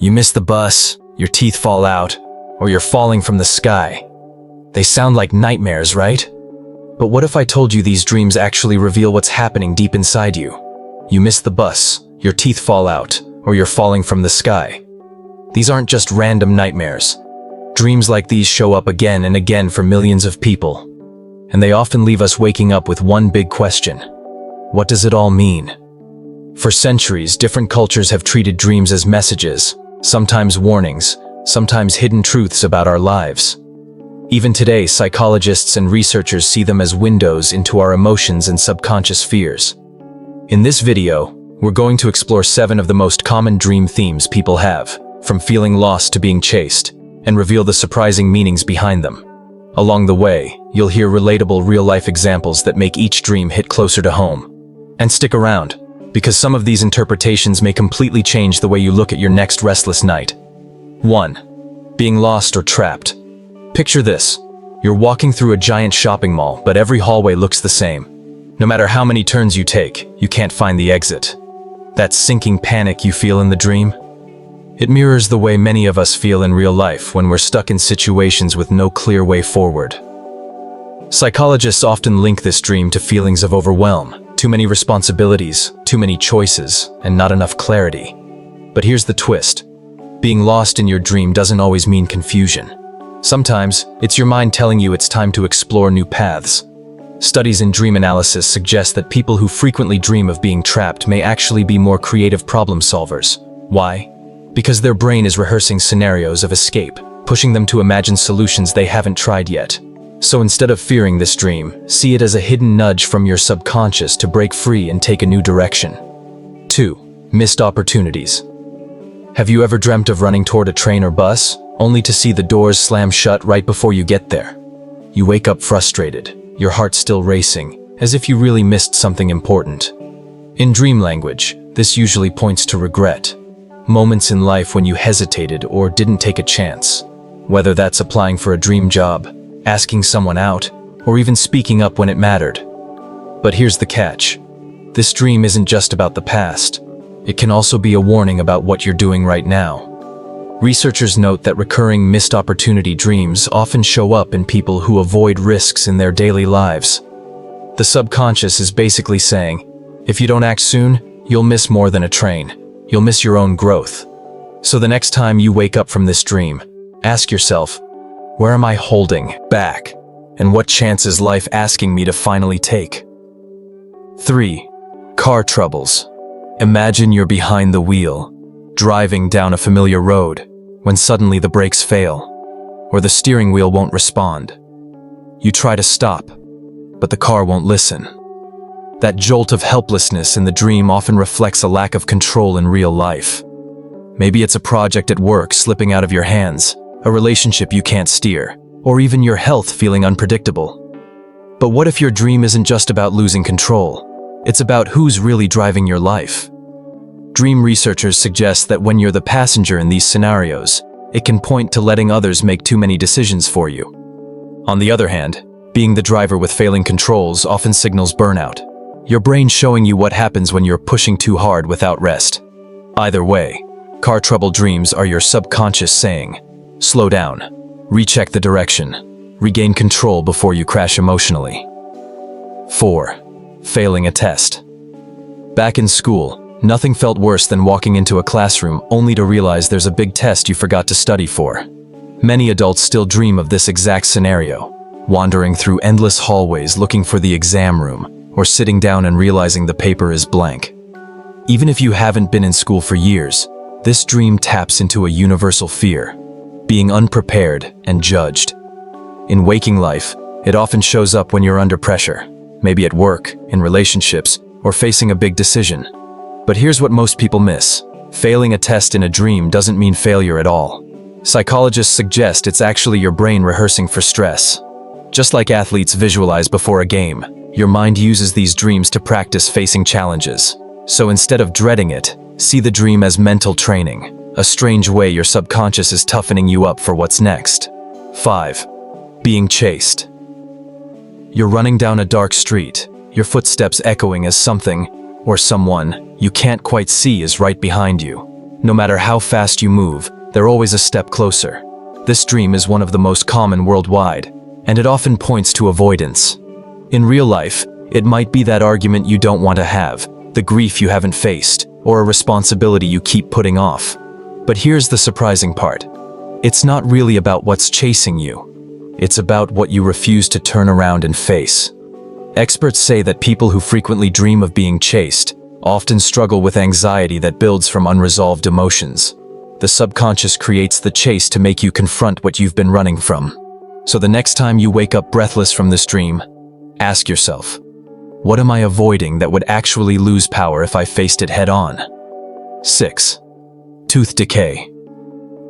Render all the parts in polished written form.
You miss the bus, your teeth fall out, or you're falling from the sky. They sound like nightmares, right? But what if I told you these dreams actually reveal what's happening deep inside you? You miss the bus, your teeth fall out, or you're falling from the sky. These aren't just random nightmares. Dreams like these show up again and again for millions of people. And they often leave us waking up with one big question. What does it all mean? For centuries, different cultures have treated dreams as messages, sometimes warnings, sometimes hidden truths about our lives. Even today, psychologists and researchers see them as windows into our emotions and subconscious fears. In this video, we're going to explore 7 of the most common dream themes people have, from feeling lost to being chased, and reveal the surprising meanings behind them. Along the way, you'll hear relatable real-life examples that make each dream hit closer to home. And stick around, because some of these interpretations may completely change the way you look at your next restless night. 1. Being lost or trapped. Picture this. You're walking through a giant shopping mall, but every hallway looks the same. No matter how many turns you take, you can't find the exit. That sinking panic you feel in the dream? It mirrors the way many of us feel in real life when we're stuck in situations with no clear way forward. Psychologists often link this dream to feelings of overwhelm, too many responsibilities, too many choices, and not enough clarity. But here's the twist. Being lost in your dream doesn't always mean confusion. Sometimes, it's your mind telling you it's time to explore new paths. Studies in dream analysis suggest that people who frequently dream of being trapped may actually be more creative problem solvers. Why? Because their brain is rehearsing scenarios of escape, pushing them to imagine solutions they haven't tried yet. So instead of fearing this dream, see it as a hidden nudge from your subconscious to break free and take a new direction. 2. Missed opportunities. Have you ever dreamt of running toward a train or bus, only to see the doors slam shut right before you get there? You wake up frustrated, your heart still racing, as if you really missed something important. In dream language, this usually points to regret. Moments in life when you hesitated or didn't take a chance. Whether that's applying for a dream job, asking someone out, or even speaking up when it mattered. But here's the catch. This dream isn't just about the past. It can also be a warning about what you're doing right now. Researchers note that recurring missed opportunity dreams often show up in people who avoid risks in their daily lives. The subconscious is basically saying, if you don't act soon, you'll miss more than a train. You'll miss your own growth. So the next time you wake up from this dream, ask yourself, where am I holding back? And what chance is life asking me to finally take? 3. Car troubles. Imagine you're behind the wheel, driving down a familiar road, when suddenly the brakes fail, or the steering wheel won't respond. You try to stop, but the car won't listen. That jolt of helplessness in the dream often reflects a lack of control in real life. Maybe it's a project at work slipping out of your hands, a relationship you can't steer, or even your health feeling unpredictable. But what if your dream isn't just about losing control? It's about who's really driving your life. Dream researchers suggest that when you're the passenger in these scenarios, it can point to letting others make too many decisions for you. On the other hand, being the driver with failing controls often signals burnout. Your brain showing you what happens when you're pushing too hard without rest. Either way, car trouble dreams are your subconscious saying, slow down, recheck the direction, regain control before you crash emotionally. 4. Failing a test. Back in school, nothing felt worse than walking into a classroom only to realize there's a big test you forgot to study for. Many adults still dream of this exact scenario, wandering through endless hallways looking for the exam room, or sitting down and realizing the paper is blank. Even if you haven't been in school for years, this dream taps into a universal fear, being unprepared and judged. In waking life, it often shows up when you're under pressure, maybe at work, in relationships, or facing a big decision. But here's what most people miss. Failing a test in a dream doesn't mean failure at all. Psychologists suggest it's actually your brain rehearsing for stress. Just like athletes visualize before a game, your mind uses these dreams to practice facing challenges. So instead of dreading it, see the dream as mental training, a strange way your subconscious is toughening you up for what's next. 5. Being chased. You're running down a dark street, your footsteps echoing as something, or someone, you can't quite see is right behind you. No matter how fast you move, they're always a step closer. This dream is one of the most common worldwide, and it often points to avoidance. In real life, it might be that argument you don't want to have, the grief you haven't faced, or a responsibility you keep putting off. But here's the surprising part. It's not really about what's chasing you. It's about what you refuse to turn around and face. Experts say that people who frequently dream of being chased often struggle with anxiety that builds from unresolved emotions. The subconscious creates the chase to make you confront what you've been running from. So the next time you wake up breathless from this dream, ask yourself, what am I avoiding that would actually lose power if I faced it head on? 6. Tooth decay.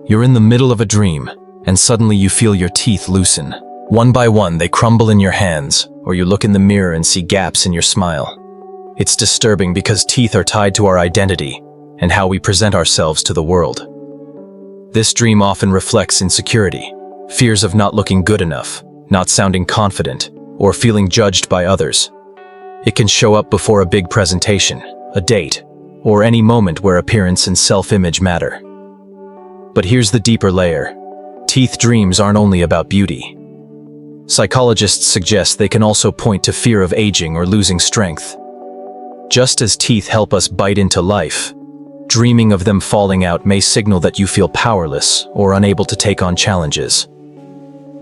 You're in the middle of a dream, and suddenly you feel your teeth loosen. One by one, they crumble in your hands, or you look in the mirror and see gaps in your smile. It's disturbing because teeth are tied to our identity and how we present ourselves to the world. This dream often reflects insecurity, fears of not looking good enough, not sounding confident, or feeling judged by others. It can show up before a big presentation, a date, or any moment where appearance and self-image matter. But here's the deeper layer. Teeth dreams aren't only about beauty. Psychologists suggest they can also point to fear of aging or losing strength. Just as teeth help us bite into life, dreaming of them falling out may signal that you feel powerless or unable to take on challenges.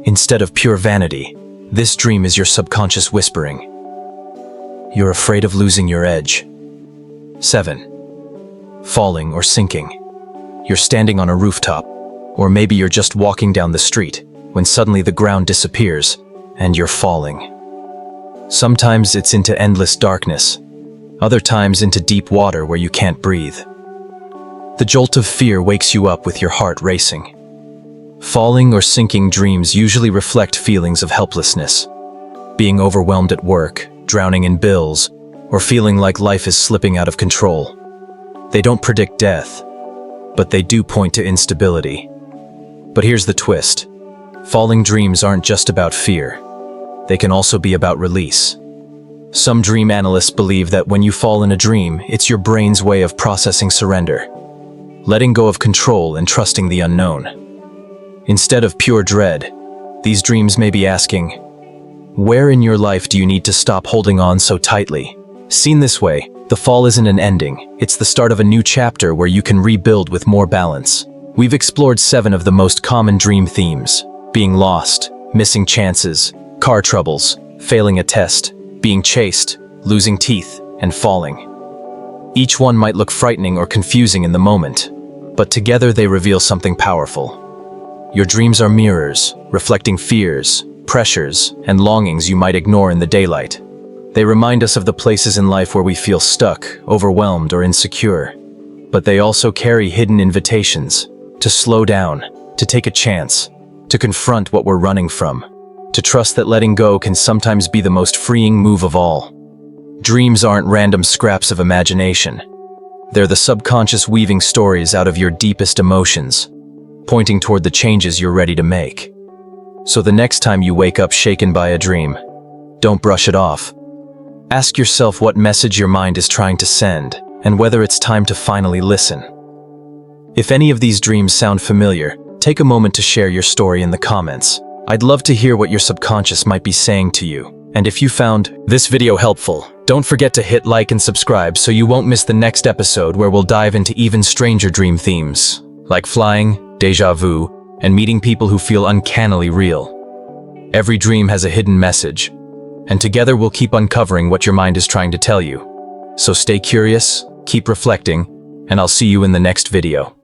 Instead of pure vanity, this dream is your subconscious whispering. You're afraid of losing your edge. 7. Falling or sinking. You're standing on a rooftop, or maybe you're just walking down the street, when suddenly the ground disappears, and you're falling. Sometimes it's into endless darkness, other times into deep water where you can't breathe. The jolt of fear wakes you up with your heart racing. Falling or sinking dreams usually reflect feelings of helplessness, being overwhelmed at work, drowning in bills, or feeling like life is slipping out of control. They don't predict death, but they do point to instability. But here's the twist. Falling dreams aren't just about fear. They can also be about release. Some dream analysts believe that when you fall in a dream, it's your brain's way of processing surrender, letting go of control and trusting the unknown. Instead of pure dread, these dreams may be asking, where in your life do you need to stop holding on so tightly? Seen this way, the fall isn't an ending, it's the start of a new chapter where you can rebuild with more balance. We've explored 7 of the most common dream themes: being lost, missing chances, car troubles, failing a test, being chased, losing teeth, and falling. Each one might look frightening or confusing in the moment, but together they reveal something powerful. Your dreams are mirrors, reflecting fears, pressures, and longings you might ignore in the daylight. They remind us of the places in life where we feel stuck, overwhelmed, or insecure. But they also carry hidden invitations to slow down, to take a chance, to confront what we're running from, to trust that letting go can sometimes be the most freeing move of all. Dreams aren't random scraps of imagination. They're the subconscious weaving stories out of your deepest emotions, pointing toward the changes you're ready to make. So the next time you wake up shaken by a dream, don't brush it off. Ask yourself what message your mind is trying to send, and whether it's time to finally listen. If any of these dreams sound familiar, take a moment to share your story in the comments. I'd love to hear what your subconscious might be saying to you. And if you found this video helpful, don't forget to hit like and subscribe so you won't miss the next episode where we'll dive into even stranger dream themes, like flying, déjà vu, and meeting people who feel uncannily real. Every dream has a hidden message, and together we'll keep uncovering what your mind is trying to tell you. So stay curious, keep reflecting, and I'll see you in the next video.